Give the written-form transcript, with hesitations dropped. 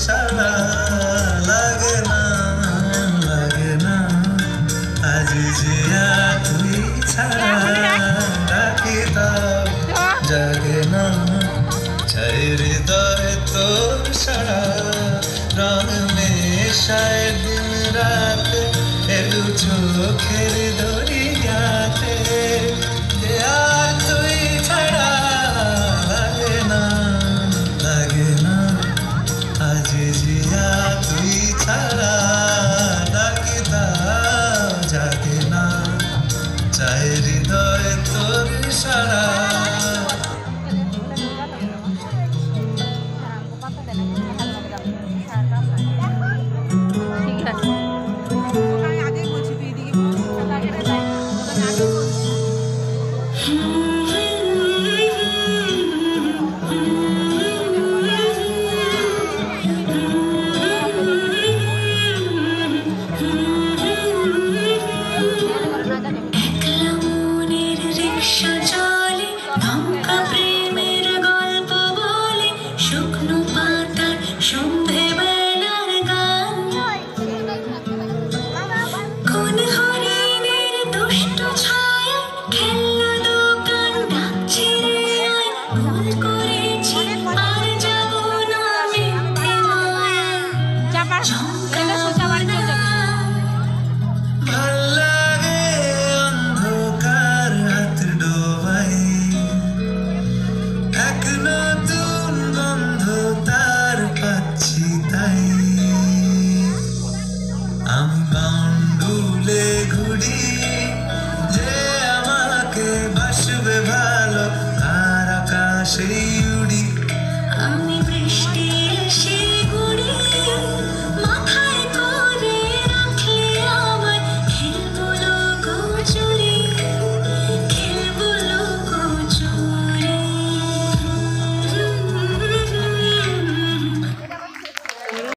সারা লাগে না, লাগে না। আজ জিয়া তুই ছাড়া ডাকি তাও জাগে না। চাই হৃদয় তোর সারা রং মেশায় দিন রাত এ দু চোখের দরিয়াতে। আর তুই ছাড়া লাগে না, লাগে না। আজ জিয়া